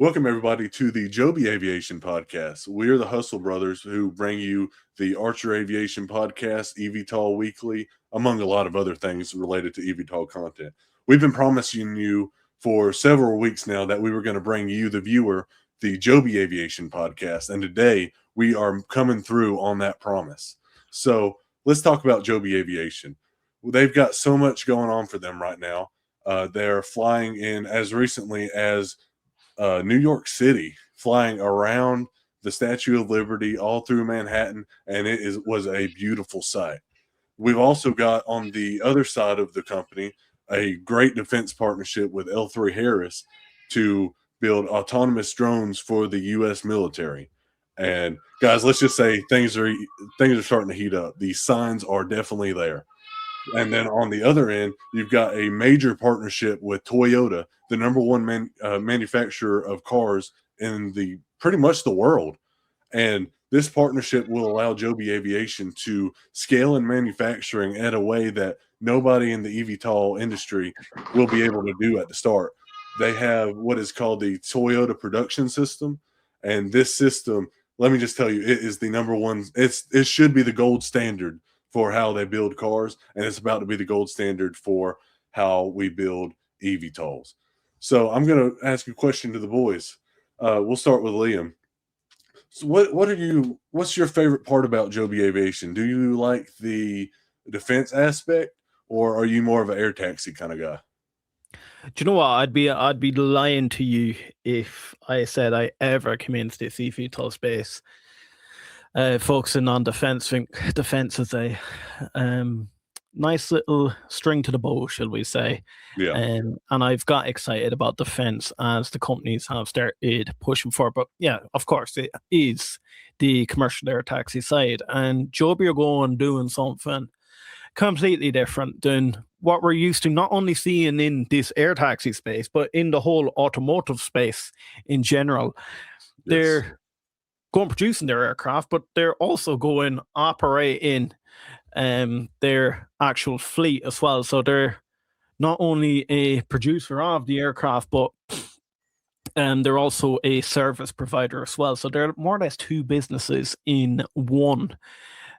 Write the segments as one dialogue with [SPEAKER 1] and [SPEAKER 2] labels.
[SPEAKER 1] Welcome, everybody, to the Joby Aviation Podcast. We are the Hustle Brothers who bring you the Archer Aviation Podcast, eVTOL Weekly, among a lot of other things related to eVTOL content. We've been promising you for several weeks now that we were going to bring you, the viewer, the Joby Aviation Podcast, and today we are coming through on that promise. So let's talk about Joby Aviation. They've got so much going on for them right now. They're flying in as recently as New York City, flying around the Statue of Liberty all through Manhattan, and was a beautiful sight. We've also got on the other side of the company a great defense partnership with L3 Harris to build autonomous drones for the U.S. military. And guys, let's just say things are starting to heat up. These signs are definitely there. And then on the other end, you've got a major partnership with Toyota, the number one manufacturer of cars in pretty much the world. And this partnership will allow Joby Aviation to scale in manufacturing at a way that nobody in the eVTOL industry will be able to do at the start. They have what is called the Toyota production system. And this system, let me just tell you, it is the number one. It should be the gold standard for how they build cars, and it's about to be the gold standard for how we build eVTOLs. So I'm going to ask a question to the boys. We'll start with Liam. So what's your favorite part about Joby Aviation? Do you like the defense aspect, or are you more of an air taxi kind of guy?
[SPEAKER 2] Do you know what? I'd be lying to you if I said I ever came into this eVTOL space focusing on defense. Defense is a nice little string to the bow, shall we say?
[SPEAKER 1] Yeah.
[SPEAKER 2] And I've got excited about defense as the companies have started pushing for. But yeah, of course, it is the commercial air taxi side, and Joby are going doing something completely different than what we're used to not only seeing in this air taxi space, but in the whole automotive space in general. Yes. They're going producing their aircraft, but they're also going operating their actual fleet as well. So they're not only a producer of the aircraft, but they're also a service provider as well. So they're more or less two businesses in one.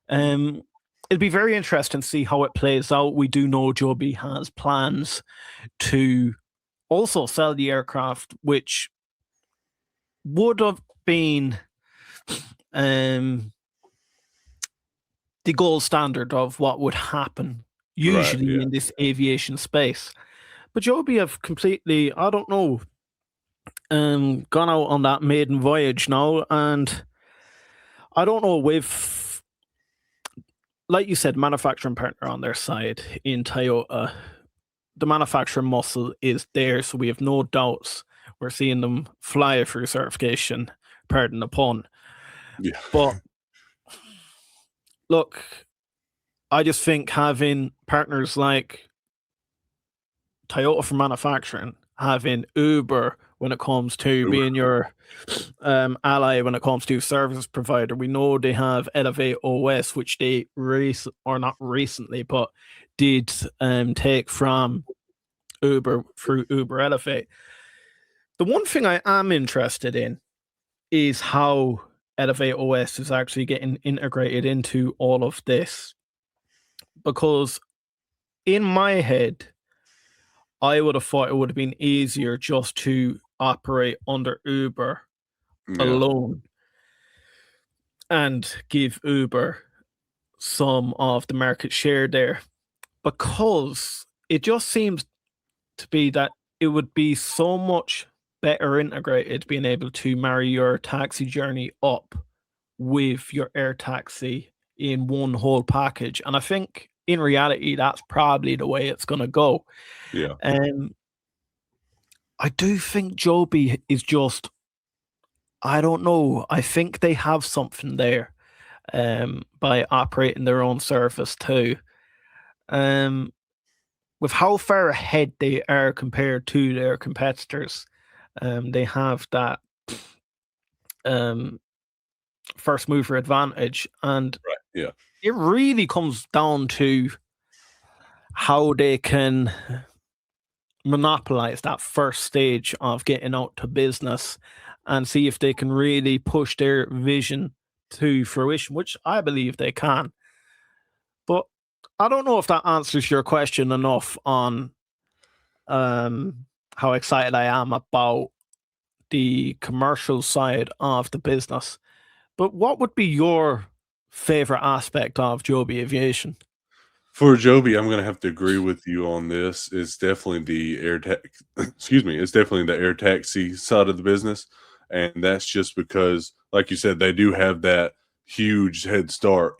[SPEAKER 2] It'll be very interesting to see how it plays out. We do know Joby has plans to also sell the aircraft, which would have been the gold standard of what would happen usually in this aviation space. But Joby have completely, I don't know, gone out on that maiden voyage now, and I don't know, with, like you said, manufacturing partner on their side in Toyota. The manufacturing muscle is there, so we have no doubts we're seeing them fly through certification, pardon the pun.
[SPEAKER 1] Yeah.
[SPEAKER 2] But look, I just think having partners like Toyota for manufacturing, having Uber when it comes to being your ally when it comes to service provider. We know they have Elevate OS, which they not recently, but did take from Uber through Uber Elevate. The one thing I am interested in is how Elevate OS is actually getting integrated into all of this, because in my head, I would have thought it would have been easier just to operate under Uber alone and give Uber some of the market share there, because it just seems to be that it would be so much better integrated, being able to marry your taxi journey up with your air taxi in one whole package. And I think in reality, that's probably the way it's going to go.
[SPEAKER 1] Yeah.
[SPEAKER 2] I do think Joby is just, I don't know, I think they have something there by operating their own service too. With how far ahead they are compared to their competitors, they have that first mover advantage, and
[SPEAKER 1] it
[SPEAKER 2] really comes down to how they can monopolize that first stage of getting out to business and see if they can really push their vision to fruition, which I believe they can. But I don't know if that answers your question enough on how excited I am about the commercial side of the business. But what would be your favorite aspect of Joby Aviation?
[SPEAKER 1] For Joby, I'm gonna have to agree with you on this. It's definitely the excuse me, it's definitely the air taxi side of the business. And that's just because, like you said, they do have that huge head start.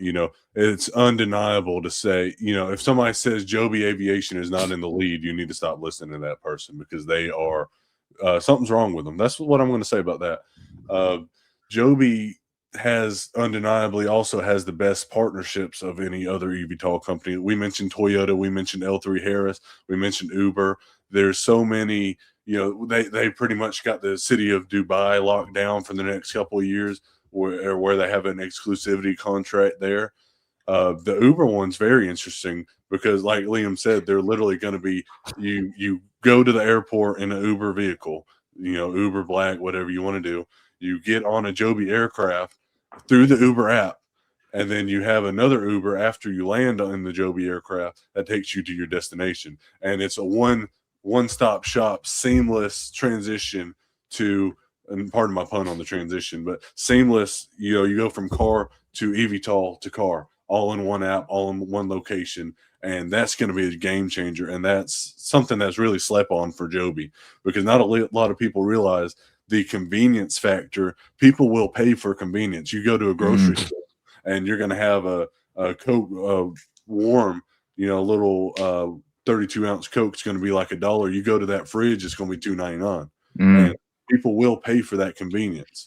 [SPEAKER 1] It's undeniable to say, if somebody says Joby Aviation is not in the lead, you need to stop listening to that person because they are something's wrong with them. That's what I'm gonna say about that. Uh Joby has undeniably also has the best partnerships of any other eVTOL company. We mentioned Toyota, we mentioned L3 Harris, we mentioned Uber. There's so many, they pretty much got the city of Dubai locked down for the next couple of years where they have an exclusivity contract there. The Uber one's very interesting because, like Liam said, they're literally going to be you go to the airport in an Uber vehicle, Uber Black, whatever you want to do. You get on a Joby aircraft through the Uber app, and then you have another Uber after you land in the Joby aircraft that takes you to your destination, and it's a one-stop shop, seamless transition to, and pardon my pun on the transition, but seamless. You go from car to eVTOL to car, all in one app, all in one location, and that's going to be a game changer. And that's something that's really slept on for Joby because not a lot of people realize the convenience factor. People will pay for convenience. You go to a grocery store and you're going to have a Coke warm, a little 32-ounce Coke's going to be like $1. You go to that fridge, it's going to be $2.99. And people will pay for that convenience.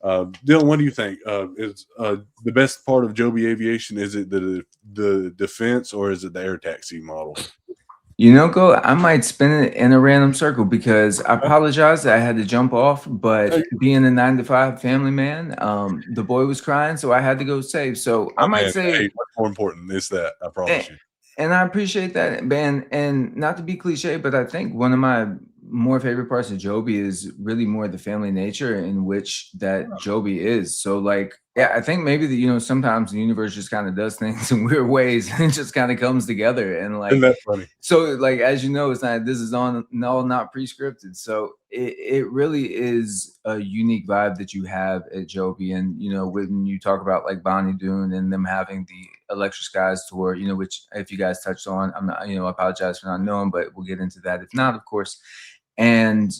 [SPEAKER 1] Dylan, what do you think? Is the best part of Joby Aviation, is it the defense or is it the air taxi model?
[SPEAKER 3] Go, I might spin it in a random circle because I apologize that I had to jump off, but being a 9-to-5 family man, the boy was crying, so I had to go save. So I might say,
[SPEAKER 1] hey, what's more important is that, I promise you.
[SPEAKER 3] And I appreciate that, Ben. And not to be cliche, but I think one of my more favorite parts of Joby is really more the family nature in which that Joby is. So like, yeah, I think maybe that, sometimes the universe just kind of does things in weird ways and it just kind of comes together. And like,
[SPEAKER 1] Isn't that funny?
[SPEAKER 3] So like, as you know, it's not, this is all not pre-scripted. So it really is a unique vibe that you have at Joby. And, when you talk about like Bonnie Doon and them having the Electric Skies tour, which if you guys touched on, I'm not, I apologize for not knowing, but we'll get into that if not, of course. And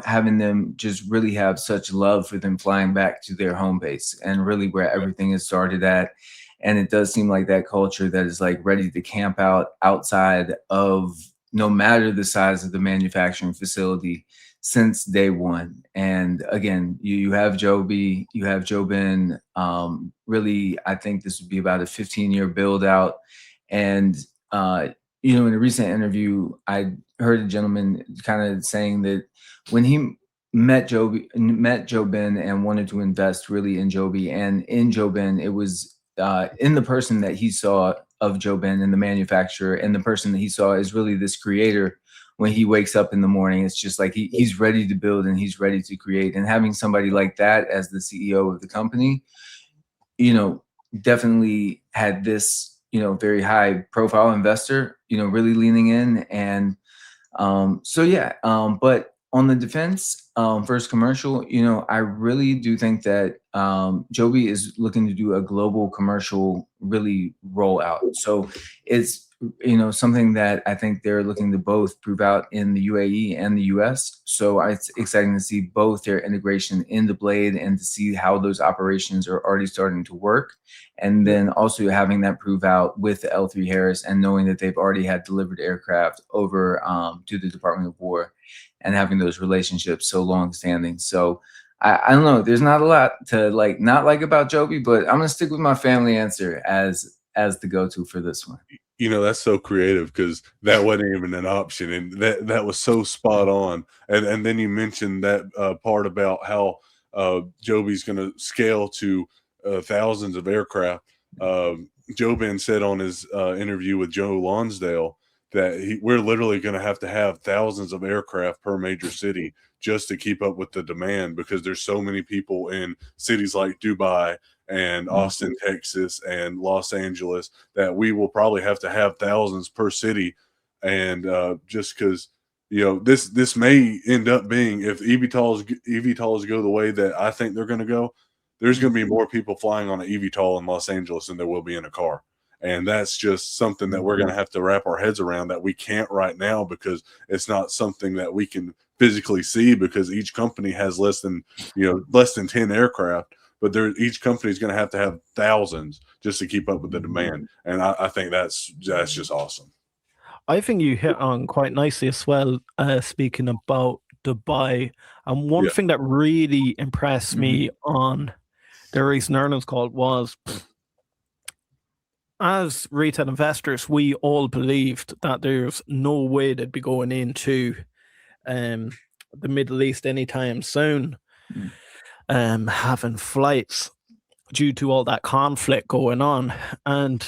[SPEAKER 3] having them just really have such love for them flying back to their home base and really where everything has started at. And it does seem like that culture that is like ready to camp out outside of no matter the size of the manufacturing facility since day one. And again, you have Joby, you have Jobin. Really, I think this would be about a 15-year build out. And in a recent interview, I heard a gentleman kind of saying that when he met Jobin and wanted to invest really in Joby and in Jobin, it was in the person that he saw of Jobin and the manufacturer, and the person that he saw is really this creator. When he wakes up in the morning, it's just like he's ready to build and he's ready to create. And having somebody like that as the CEO of the company, definitely had this, very high profile investor, really leaning in. And but on the defense first commercial, I really do think that Joby is looking to do a global commercial really roll out. So it's something that I think they're looking to both prove out in the UAE and the US. So it's exciting to see both their integration into Blade and to see how those operations are already starting to work. And then also having that prove out with the L3 Harris and knowing that they've already had delivered aircraft over to the Department of War and having those relationships so long standing. So I don't know, there's not a lot to not like about Joby, but I'm gonna stick with my family answer as the go-to for this one.
[SPEAKER 1] That's so creative because that wasn't even an option, and that was so spot on. And then you mentioned that part about how Joby's going to scale to thousands of aircraft. Jobin said on his interview with Joe Lonsdale that we're literally going to have thousands of aircraft per major city just to keep up with the demand, because there's so many people in cities like Dubai and Austin, Texas, and Los Angeles, that we will probably have to have thousands per city. And just because, this may end up being, if eVTOLs go the way that I think they're going to go, there's going to be more people flying on an eVTOL in Los Angeles than there will be in a car. And that's just something that we're going to have to wrap our heads around, that we can't right now, because it's not something that we can physically see, because each company has less than 10 aircraft, but each company is going to have thousands just to keep up with the demand. And I think that's just awesome.
[SPEAKER 2] I think you hit on quite nicely as well, speaking about Dubai. And one thing that really impressed me on the recent earnings call was, as retail investors, we all believed that there's no way they'd be going into the Middle East anytime soon, having flights due to all that conflict going on. And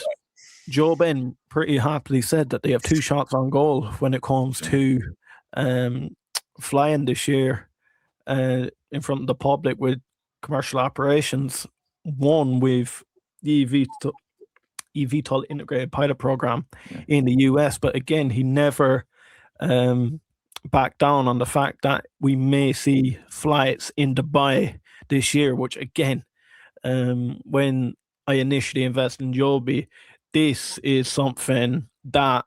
[SPEAKER 2] Joe Ben pretty happily said that they have 2 shots on goal when it comes to flying this year in front of the public with commercial operations. One with the eVTOL integrated pilot program in the US, but again, he never backed down on the fact that we may see flights in Dubai this year, which again, when I initially invested in Joby, this is something that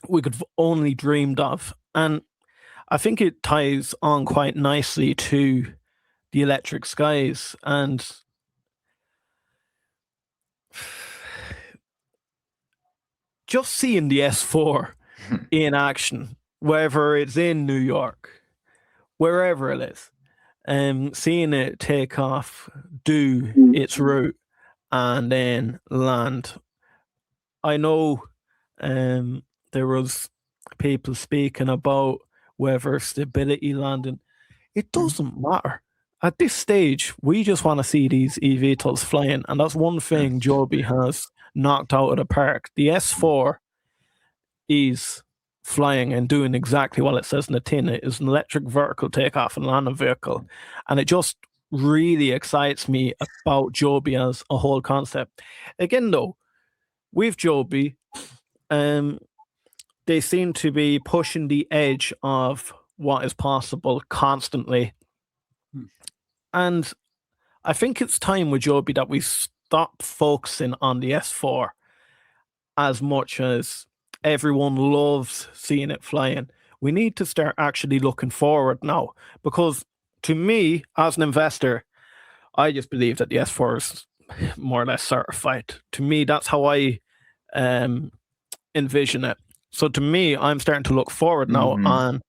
[SPEAKER 2] we could have only dreamed of. And I think it ties on quite nicely to the electric skies. And just seeing the S4 in action, whether it's in New York, wherever it is, seeing it take off, do its route, and then land. I know there was people speaking about whether stability landing. It doesn't matter. At this stage, we just want to see these eVTOLs flying, and that's one thing Joby has knocked out of the park. The S4 is flying and doing exactly what it says in the tin. It is an electric vertical takeoff and landing vehicle, and it just really excites me about Joby as a whole concept. Again, though, with Joby, they seem to be pushing the edge of what is possible constantly. And I think it's time with Joby that we stop focusing on the S4 as much as everyone loves seeing it flying. We need to start actually looking forward now, because to me, as an investor, I just believe that the S4 is more or less certified. To me, that's how I envision it. So to me, I'm starting to look forward now on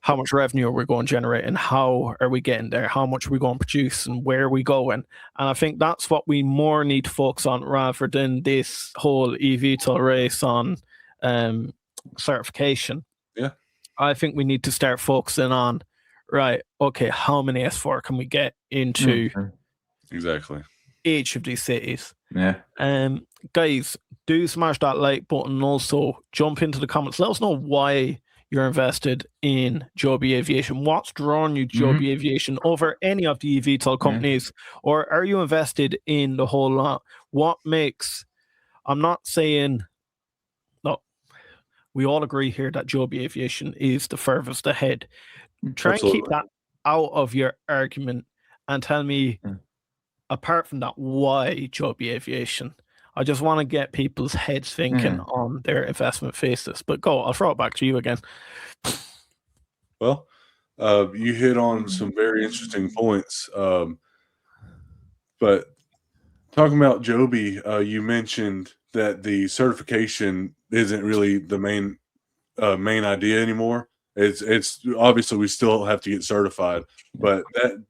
[SPEAKER 2] how much revenue are we going to generate, and how are we getting there, how much are we going to produce, and where are we going. And I think that's what we more need to focus on, rather than this whole eVTOL race on certification. I think we need to start focusing on, right, okay, how many S4 can we get into
[SPEAKER 1] exactly
[SPEAKER 2] each of these cities? Guys, do smash that like button, and also jump into the comments. Let us know why you're invested in Joby Aviation. What's drawn you to Joby Aviation over any of the eVTOL companies? Or are you invested in the whole lot? What makes... I'm not saying... No, we all agree here that Joby Aviation is the furthest ahead. Try and keep that out of your argument and tell me, apart from that, why Joby Aviation? I just want to get people's heads thinking on their investment thesis. But go, I'll throw it back to you again.
[SPEAKER 1] Well, you hit on some very interesting points. But talking about Joby, you mentioned that the certification isn't really the main idea anymore. It's obviously we still have to get certified, but that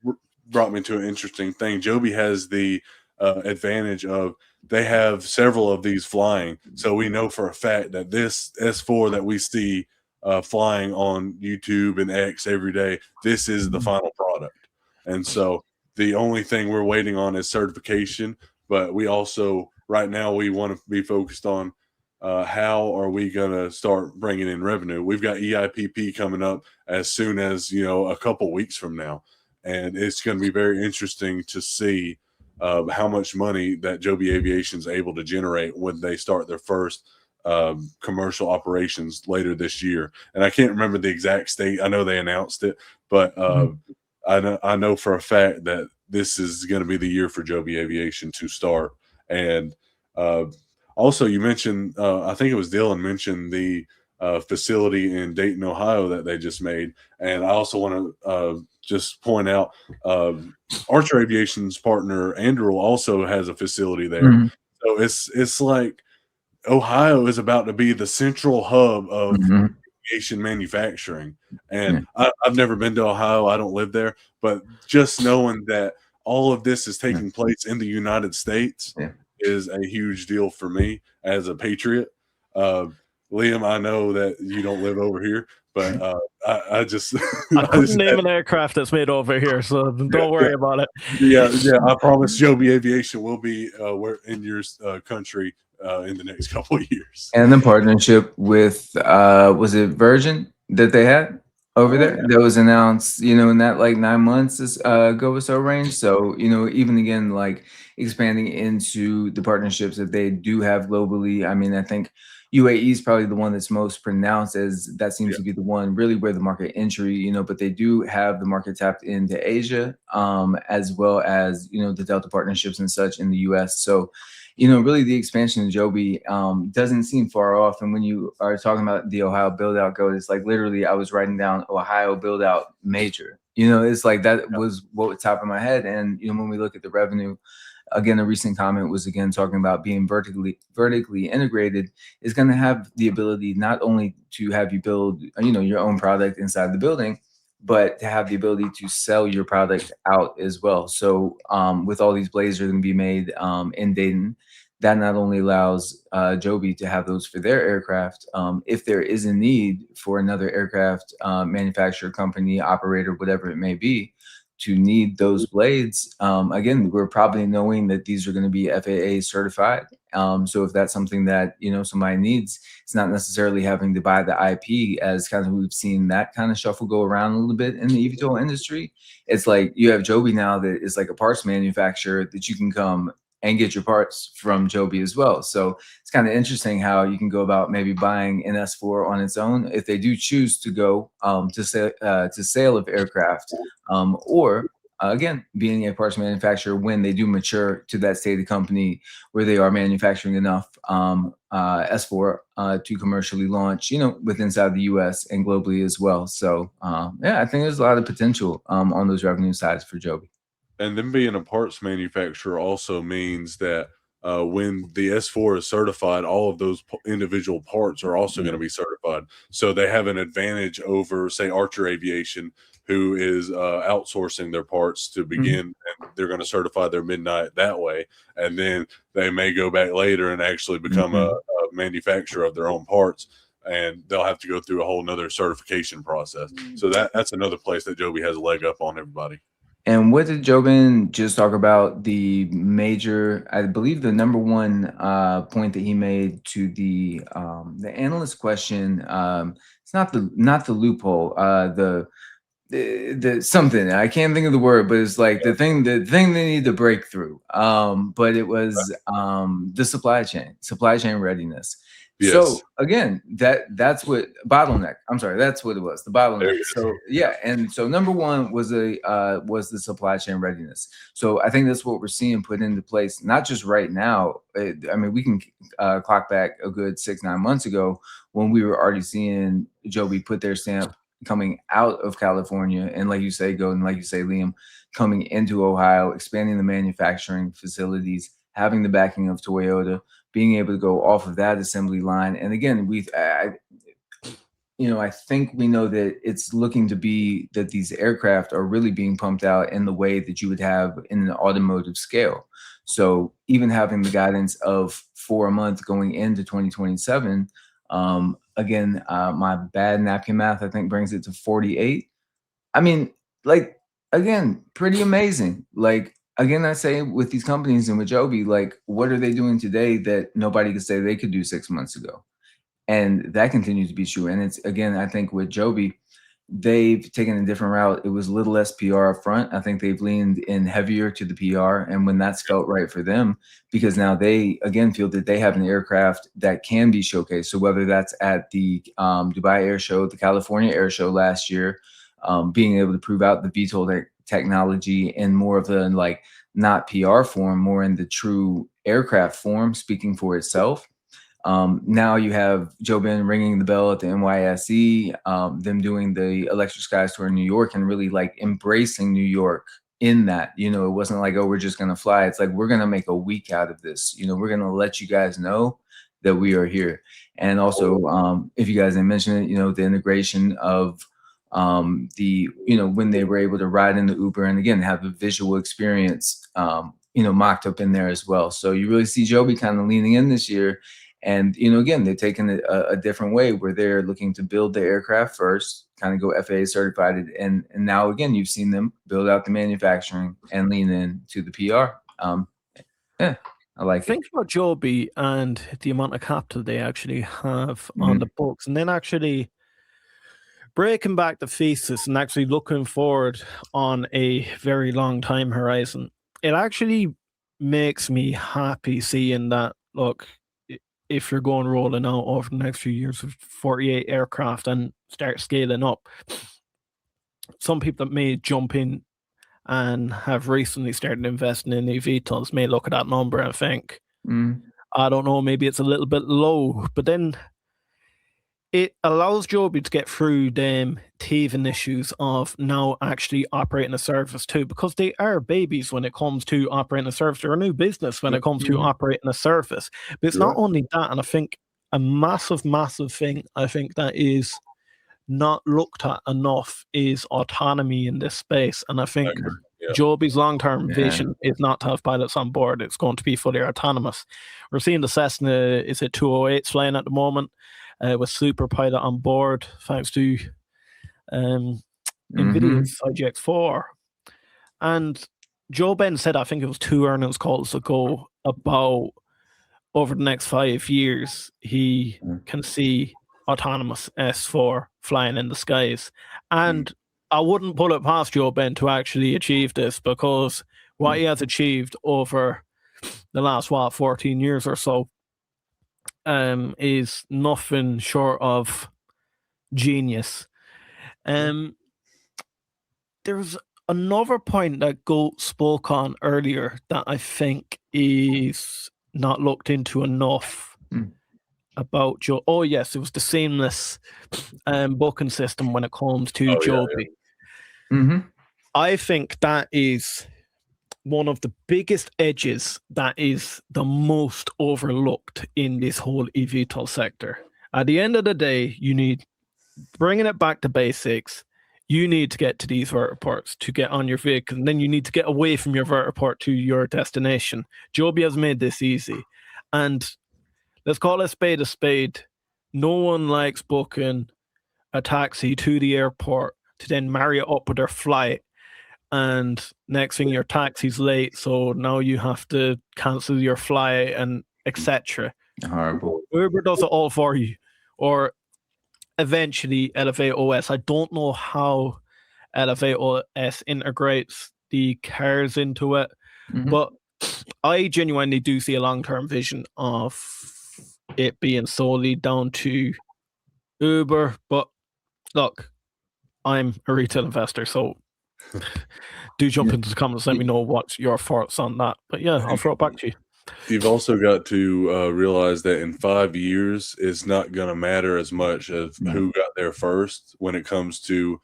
[SPEAKER 1] brought me to an interesting thing. Joby has the advantage of they have several of these flying, so we know for a fact that this S4 that we see flying on YouTube and X every day, this is the final product. And so the only thing we're waiting on is certification. But we also, right now, we want to be focused on how are we going to start bringing in revenue? We've got eIPP coming up as soon as, a couple weeks from now. And it's going to be very interesting to see how much money that Joby Aviation is able to generate when they start their first commercial operations later this year. And I can't remember the exact state. I know they announced it, but I know for a fact that this is going to be the year for Joby Aviation to start. And also, you mentioned, I think it was Dylan mentioned the facility in Dayton, Ohio that they just made. And I also want to just point out Archer Aviation's partner, Andrew, also has a facility there. So it's like Ohio is about to be the central hub of aviation manufacturing. And I've never been to Ohio. I don't live there. But just knowing that all of this is taking place in the United States is a huge deal for me as a patriot. Liam, I know that you don't live over here, but I just
[SPEAKER 2] I couldn't name an aircraft that's made over here, so don't worry about it.
[SPEAKER 1] Yeah, I promise Joby Aviation will be in your country in the next couple of years.
[SPEAKER 3] And the partnership with was it Virgin that they had over there that was announced, in that like 9 months ago or so range. So, even again, like expanding into the partnerships that they do have globally. I mean, I think UAE is probably the one that's most pronounced, as that seems to be the one really where the market entry, but they do have the market tapped into Asia, as well as, the Delta partnerships and such in the US. So, really the expansion of Joby doesn't seem far off. And when you are talking about the Ohio build-out code, it's like literally I was writing down Ohio build-out major. It's like that was what was top of my head. And, when we look at the revenue, again, a recent comment was again talking about being vertically integrated is going to have the ability not only to have you build, your own product inside the building, but to have the ability to sell your product out as well. So with all these blades are going to be made in Dayton, that not only allows Joby to have those for their aircraft, if there is a need for another aircraft manufacturer, company, operator, whatever it may be, to need those blades. Again, we're probably knowing that these are going to be FAA certified. So if that's something that, somebody needs, it's not necessarily having to buy the IP, as kind of we've seen that kind of shuffle go around a little bit in the eVTOL industry. It's like you have Joby now that is like a parts manufacturer that you can come and get your parts from Joby as well. So it's kind of interesting how you can go about maybe buying an S4 on its own if they do choose to go to sale of aircraft, or again, being a parts manufacturer when they do mature to that state of company where they are manufacturing enough S4 to commercially launch, with inside the US and globally as well. So I think there's a lot of potential on those revenue sides for Joby.
[SPEAKER 1] And then being a parts manufacturer also means that when the S4 is certified, all of those individual parts are also going to be certified. So they have an advantage over, say, Archer Aviation, who is outsourcing their parts to begin, and they're going to certify their midnight that way. And then they may go back later and actually become a manufacturer of their own parts, and they'll have to go through a whole nother certification process. So that's another place that Joby has a leg up on everybody.
[SPEAKER 3] And what did Jobin just talk about? The major, I believe, the number one point that he made to the analyst question. It's not the loophole. The something, I can't think of the word, but it's like the thing they need to break through. But it was the supply chain readiness. Yes. So again, that's what bottleneck. I'm sorry, that's what it was. The bottleneck. So yeah, and so number one was the supply chain readiness. So I think that's what we're seeing put into place, not just right now. I mean, we can clock back a good 6-9 months ago when we were already seeing Joby put their stamp coming out of California, and like you say, Liam, coming into Ohio, expanding the manufacturing facilities, having the backing of Toyota, being able to go off of that assembly line. And again, I think we know that it's looking to be that these aircraft are really being pumped out in the way that you would have in an automotive scale. So even having the guidance of 4 a month going into 2027, again, my bad napkin math, I think, brings it to 48. I mean, like, again, pretty amazing. Like, again, I say with these companies and with Joby, like, what are they doing today that nobody could say they could do 6 months ago? And that continues to be true. And it's, again, I think with Joby, they've taken a different route. It was a little less PR up front. I think they've leaned in heavier to the PR, and when that's felt right for them, because now they, again, feel that they have an aircraft that can be showcased. So whether that's at the Dubai Air Show, the California Air Show last year, being able to prove out the VTOL technology in more of the, like, not PR form, more in the true aircraft form, speaking for itself. Now you have Joby ringing the bell at the NYSE, them doing the Electric Skies Tour in New York, and really, like, embracing New York in that. You know, it wasn't like, oh, we're just going to fly. It's like, we're going to make a week out of this. You know, we're going to let you guys know that we are here. And also, if you guys didn't mention it, you know, the integration of the, you know, when they were able to ride in the Uber and, again, have a visual experience, you know, mocked up in there as well. So you really see Joby kind of leaning in this year. And, you know, again, they've taken it a different way where they're looking to build the aircraft first, kind of go FAA certified. And now, again, you've seen them build out the manufacturing and lean in to the PR. Yeah, I like it.
[SPEAKER 2] Think about Joby and the amount of capital they actually have on the books, and then actually breaking back the thesis and actually looking forward on a very long time horizon. It actually makes me happy seeing that, look, if you're going rolling out over the next few years with 48 aircraft and start scaling up, some people that may jump in and have recently started investing in eVTOLs may look at that number and think, I don't know, maybe it's a little bit low. But then it allows Joby to get through them teething issues of now actually operating a service too, because they are babies when it comes to operating a service. They're a new business when it comes to operating a service. But it's not only that, and I think a massive, massive thing I think that is not looked at enough is autonomy in this space. And I think Joby's long-term vision is not to have pilots on board. It's going to be fully autonomous. We're seeing the Cessna, is it 208s flying at the moment? With Super Pilot on board, thanks to NVIDIA's IGX4. And Joe Ben said, I think it was 2 earnings calls ago, about over the next 5 years, he can see autonomous S4 flying in the skies. And I wouldn't put it past Joe Ben to actually achieve this, because what he has achieved over the last, 14 years or so, is nothing short of genius. There's another point that Goat spoke on earlier that I think is not looked into enough about Joe. Oh yes, it was the seamless booking system when it comes to Joby. I think that is one of the biggest edges that is the most overlooked in this whole eVTOL sector. At the end of the day, you need, bringing it back to basics, you need to get to these vertiports to get on your vehicle, and then you need to get away from your vertiport to your destination. Joby has made this easy. And let's call a spade a spade. No one likes booking a taxi to the airport to then marry it up with their flight, and next thing your taxi's late, so now you have to cancel your flight and etc.
[SPEAKER 3] Horrible.
[SPEAKER 2] Uber does it all for you, or eventually Elevate OS. I don't know how Elevate OS integrates the cars into it, but I genuinely do see a long-term vision of it being solely down to Uber. But look, I'm a retail investor, so do jump into the comments, let me know what's your thoughts on that. But yeah, I'll throw it back to you.
[SPEAKER 1] You've also got to realize that in 5 years, it's not going to matter as much as who got there first when it comes to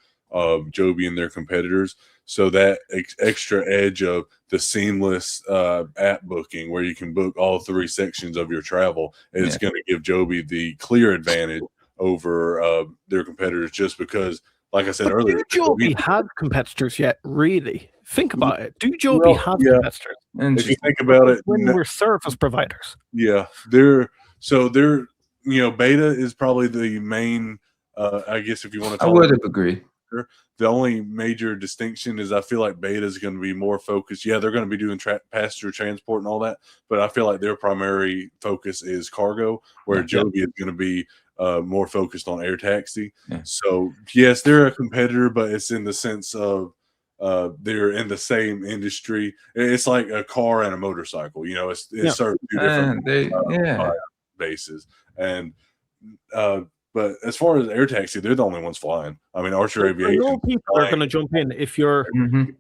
[SPEAKER 1] Joby and their competitors. So that extra edge of the seamless app booking, where you can book all 3 sections of your travel, is going to give Joby the clear advantage over their competitors, just because, like I said earlier,
[SPEAKER 2] do Joby have competitors yet? Really, think about it. Do Joby have competitors?
[SPEAKER 1] And if you think about it,
[SPEAKER 2] when we're service providers,
[SPEAKER 1] they're Beta is probably the main. I guess if you want to,
[SPEAKER 3] I would have agreed.
[SPEAKER 1] competitor. The only major distinction is I feel like Beta is going to be more focused. Yeah, they're going to be doing passenger transport and all that, but I feel like their primary focus is cargo, where Joby is going to be more focused on air taxi.
[SPEAKER 3] Yeah.
[SPEAKER 1] So yes, they're a competitor, but it's in the sense of they're in the same industry. It's like a car and a motorcycle. You know, it's served two different bases. And but as far as air taxi, they're the only ones flying. I mean, Archer Aviation.
[SPEAKER 2] I know people are going to jump in. If you're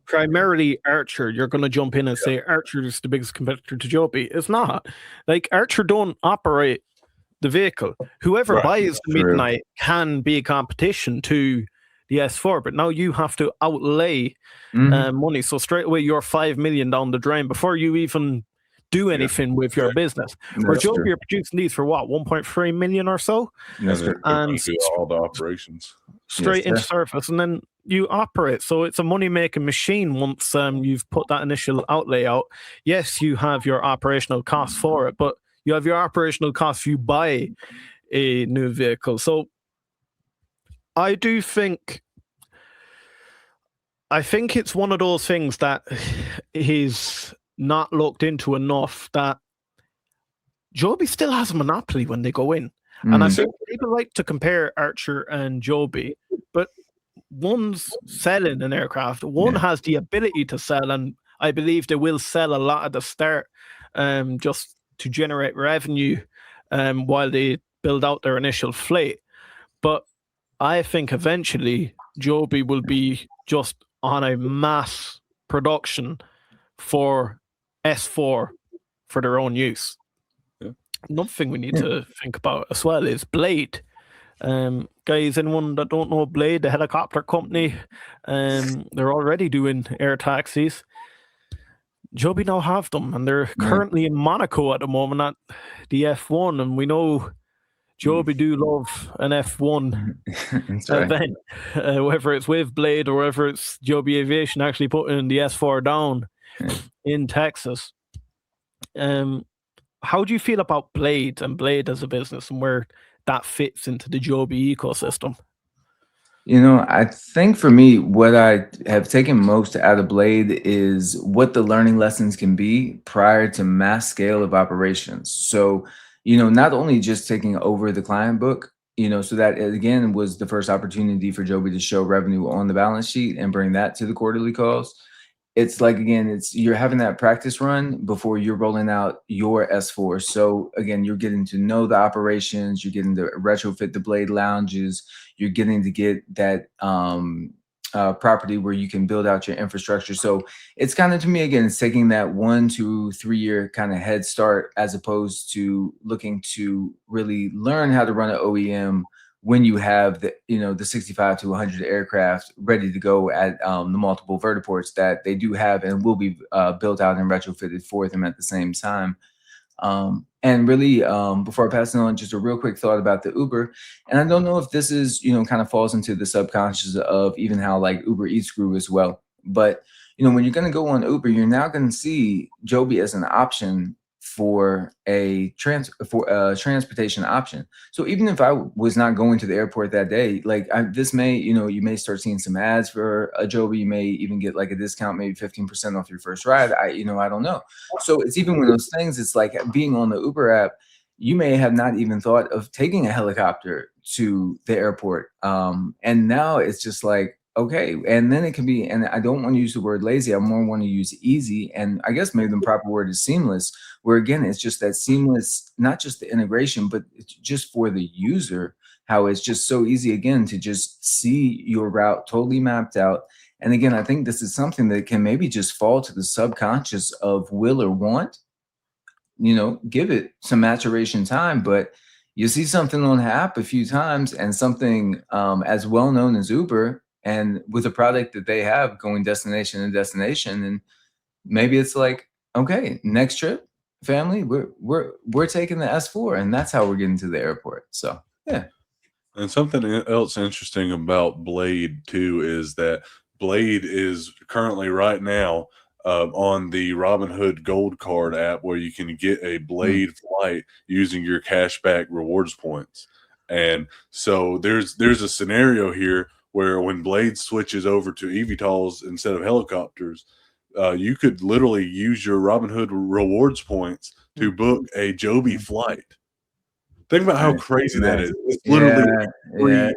[SPEAKER 2] primarily Archer, you're going to jump in and say Archer is the biggest competitor to Joby. It's not. Like, Archer don't operate the vehicle. Whoever buys the Midnight can be a competition to the S4, but now you have to outlay money. So straight away, you're $5 million down the drain before you even do anything with your business. Where Joby are producing these for what, 1.3 million or so?
[SPEAKER 1] And do all the operations
[SPEAKER 2] straight into service, and then you operate. So it's a money-making machine once you've put that initial outlay out. Yes, you have your operational costs for it, but you have your operational costs if you buy a new vehicle. So I think it's one of those things that is not looked into enough, that Joby still has a monopoly when they go in. And I think people like to compare Archer and Joby, but one's selling an aircraft, one has the ability to sell, and I believe they will sell a lot at the start just to generate revenue while they build out their initial fleet. But I think eventually Joby will be just on a mass production for S4 for their own use. Another thing we need to think about as well is Blade. Guys, anyone that don't know Blade, the helicopter company, they're already doing air taxis. Joby now have them, and they're currently in Monaco at the moment at the F1, and we know Joby do love an F1 event, whether it's with Blade or whether it's Joby Aviation actually putting the S4 down in Texas. How do you feel about Blade and Blade as a business and where that fits into the Joby ecosystem?
[SPEAKER 3] You know, I think for me, what I have taken most out of Blade is what the learning lessons can be prior to mass scale of operations. So, you know, not only just taking over the client book, you know, so that again was the first opportunity for Joby to show revenue on the balance sheet and bring that to the quarterly calls. It's like, again, it's you're having that practice run before you're rolling out your S4. So again, you're getting to know the operations, you're getting to retrofit the Blade lounges, you're getting to get that property where you can build out your infrastructure. So it's kind of, to me, again, it's taking that 1 to 3 year kind of head start as opposed to looking to really learn how to run an OEM when you have the, you know, the 65 to 100 aircraft ready to go at the multiple vertiports that they do have and will be built out and retrofitted for them at the same time. And really, before I pass it on, just a real quick thought about the Uber. And I don't know if this is, you know, kind of falls into the subconscious of even how like Uber Eats grew as well. But, you know, when you're going to go on Uber, you're now going to see Joby as an option for a transportation option. So even if I was not going to the airport that day, like this may, you know, you may start seeing some ads for a Joby. You may even get like a discount, maybe 15% off your first ride. I don't know. So it's even one of those things. It's like being on the Uber app, you may have not even thought of taking a helicopter to the airport. And now it's just like, okay. And then it can be, and I don't want to use the word lazy. I more want to use easy. And I guess maybe the proper word is seamless, where again, it's just that seamless, not just the integration, but it's just for the user, how it's just so easy again to just see your route totally mapped out. And again, I think this is something that can maybe just fall to the subconscious of will or want, you know, give it some maturation time, but you see something on the app a few times and something as well known as Uber, and with a product that they have going destination to destination, and maybe it's like, okay, next trip, family, we're taking the S4, and that's how we're getting to the airport. So yeah.
[SPEAKER 1] And something else interesting about Blade too is that Blade is currently right now on the Robinhood Gold Card app, where you can get a Blade flight using your cashback rewards points. And so there's a scenario here where when Blade switches over to eVTOLs instead of helicopters, you could literally use your Robinhood rewards points to book a Joby flight. Think about how crazy that is. It's literally a free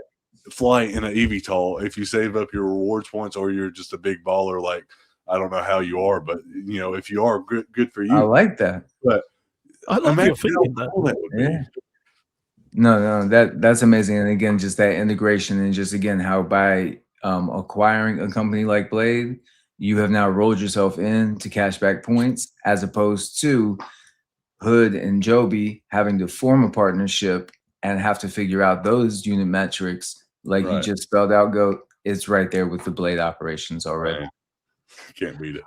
[SPEAKER 1] flight in an eVTOL if you save up your rewards points, or you're just a big baller. Like, I don't know how you are, but if you are, good for you.
[SPEAKER 3] I like that.
[SPEAKER 1] But
[SPEAKER 2] I love your thinking that.
[SPEAKER 1] Cool that would be.
[SPEAKER 3] No, that's amazing. And again, just that integration, and just again how by acquiring a company like Blade, you have now rolled yourself in to cashback points, as opposed to Hood and Joby having to form a partnership and have to figure out those unit metrics. Like you just spelled out, it's right there with the Blade operations already.
[SPEAKER 1] Right. Can't beat it.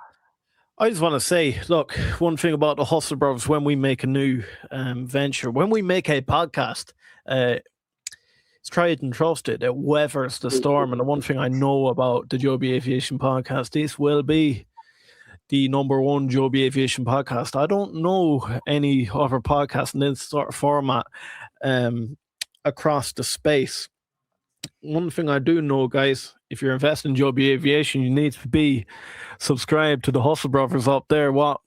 [SPEAKER 2] I just want to say, look, one thing about the Hustler Brothers, when we make a new venture, when we make a podcast, it's tried and trusted. It weathers the storm. And the one thing I know about the Joby Aviation Podcast, this will be the #1 Joby Aviation Podcast. I don't know any other podcast in this sort of format across the space. One thing I do know, guys, if you're investing in Joby Aviation, you need to be subscribed to the Hustle Brothers up there. What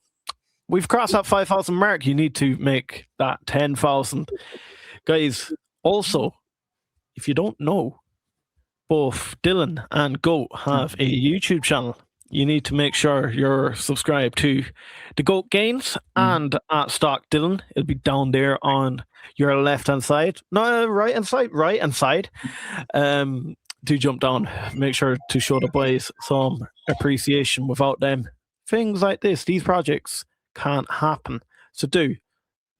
[SPEAKER 2] we've crossed that 5,000 mark. You need to make that 10,000, guys. Also, if you don't know, both Dylan and Goat have a YouTube channel. You need to make sure you're subscribed to the Goat Games and at Stock Dylan. It'll be down there on your left-hand side. No, right-hand side. Do jump down. Make sure to show the boys some appreciation. Without them, things like this, these projects can't happen. So do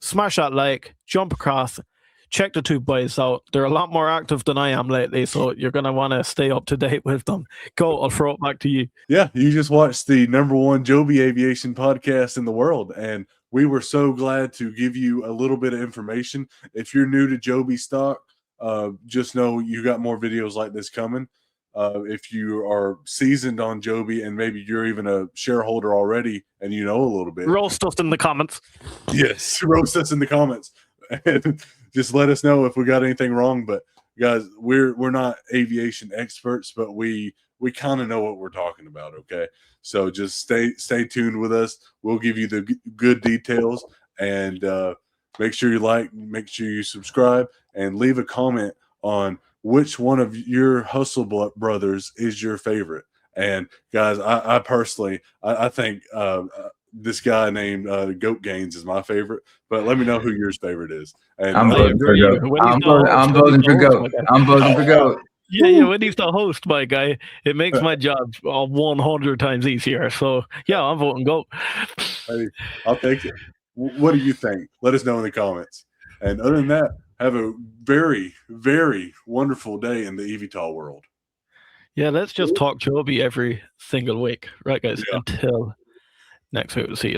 [SPEAKER 2] smash that like, jump across, check the two boys out. They're a lot more active than I am lately, so you're going to want to stay up to date with them. Go, I'll throw it back to you.
[SPEAKER 1] Yeah, you just watched the #1 Joby Aviation podcast in the world, and we were so glad to give you a little bit of information. If you're new to Joby stock, just know you got more videos like this coming. If you are seasoned on Joby and maybe you're even a shareholder already and you know a little bit,
[SPEAKER 2] roast us in the comments.
[SPEAKER 1] Yes, roast us in the comments. And just let us know if we got anything wrong. But guys, we're not aviation experts, but we kind of know what we're talking about. Okay, so just stay tuned with us. We'll give you the good details, and make sure you like, make sure you subscribe, and leave a comment on which one of your Hustle Brothers is your favorite. And guys, I personally, I think this guy named Goat Gains is my favorite, but let me know who yours favorite is. And
[SPEAKER 3] I'm voting for Goat. I'm voting for Goat. I'm voting for Goat.
[SPEAKER 2] Yeah, when he's the host, my guy, it makes my job 100 times easier. So, yeah, I'm voting Goat.
[SPEAKER 1] Hey, I'll take it. What do you think? Let us know in the comments. And other than that, have a very, very wonderful day in the eVTOL world.
[SPEAKER 2] Yeah, let's just talk Joby every single week. Right, guys? Yeah. Until next week, we'll see you.